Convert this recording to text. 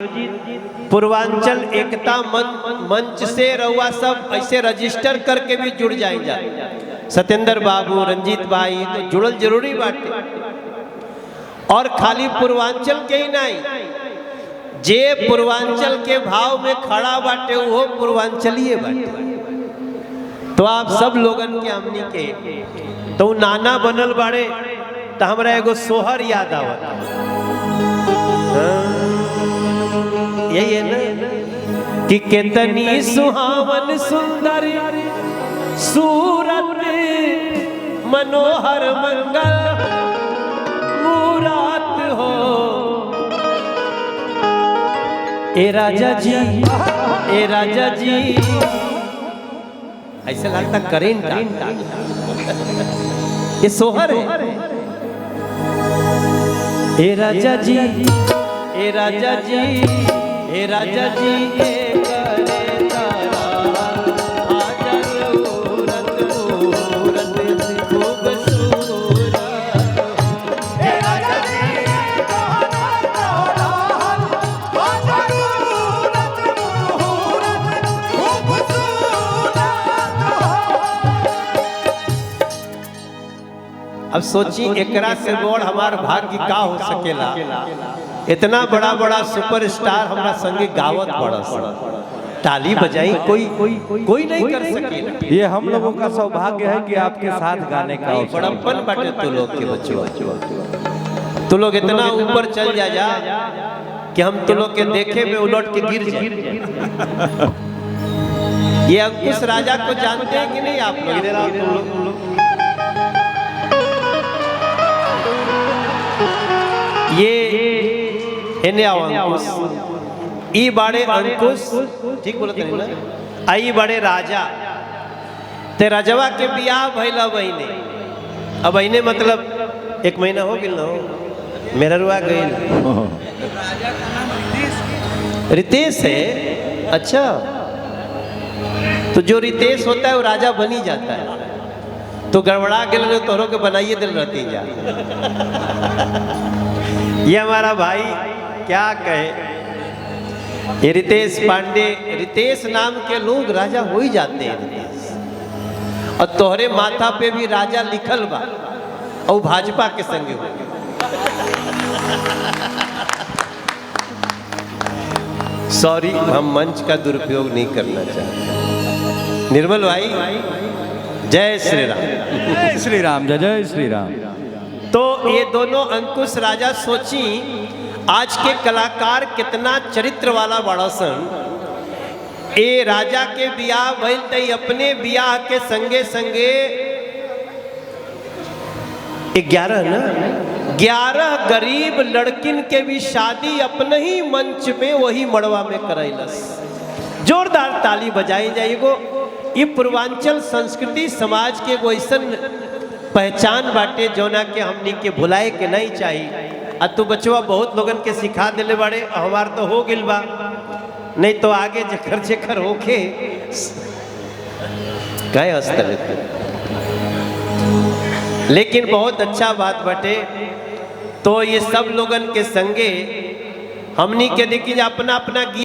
पूर्वांचल एकता मंच से रउआ सब ऐसे रजिस्टर करके भी जुड़ जाएंगे। सत्येंद्र बाबू, रंजीत भाई तो जुड़ल जरूरी बाटे। और खाली पूर्वांचल के ही नहीं, जे पूर्वांचल के भाव में खड़ा बाटे वो पूर्वांचलीय बाटे। तो आप सब लोगन के हमनी के तो नाना बनल बाड़े तो हमरा एगो सोहर याद आवता। यही है ना कि कितनी सुहावन सुंदर सूरत मनोहर मंगल मूरत हो। ए राजा जी, ए राजा जी, ऐसा लगता करेंट ये सोहर है। ए राजा जी, ए राजा जी, ए राजा जी, ए करे तारा आजा सूरत मूरत खूबसूरत। ए राजा जी कहना तारा आजा सूरत मूरत खूबसूरत। अब सोची एकरा से बड़ हमार भाग्य का हो सकेला। इतना बड़ा बड़ा सुपरस्टार हमरा संगे गावत पड़स, ताली बजाई कोई नहीं कर सके। ये हम लोगों का सौभाग्य है कि आपके साथ गाने का बड़प्पन बाटे तू लोग के बच्चों। तू लोग इतना ऊपर चल जा कि हम तू लोग के देखे में उलट के गिर जाए। ये अंकुश राजा को जानते हैं कि नहीं आप लोग? ये अंकुश, ई बड़े अंकुश, ठीक बोलते हैं ना? आई बड़े राजा ते राजवा के बियाह भइल बहिने। अब बहिने मतलब 1 महीना हो गया ना, मेरा रुआ गई। रितेश है, अच्छा। तो जो रितेश होता है वो राजा बन ही जाता है। तो गड़बड़ा गए तोहरों के बनाइए दिल रहती जा। ये हमारा भाई क्या कहे, ये रितेश पांडे, रितेश नाम के लोग राजा हो ही जाते हैं। रितेश और तोहरे माथा पे भी राजा लिखल बा और भाजपा के संगे हो। सॉरी, हम मंच का दुरुपयोग नहीं करना चाहते। निर्मल भाई, जय श्री राम। जय श्री राम, जय श्री राम। तो ये दोनों अंकुश राजा, सोची आज के कलाकार कितना चरित्र वाला बड़ा सन। ए राजा के बियाह भइल त अपने बियाह के संगे संगे 11 गरीब लड़किन के भी शादी अपने ही मंच में वही मड़वा में करैलस। जोरदार ताली बजाई जाएगो। ये पूर्वांचल संस्कृति समाज के वैसन पहचान बाटे जोना के हमनी के भुलाए के नहीं चाहिए। आ तू बचवा बहुत लोगन के सिखा दिले बड़े, हमार तो हो गिल बा, नहीं तो आगे जखर जखर होके कहे हंसते। लेकिन बहुत अच्छा बात बाटे। तो ये सब लोगन के संगे हमनी के देखिए अपना अपना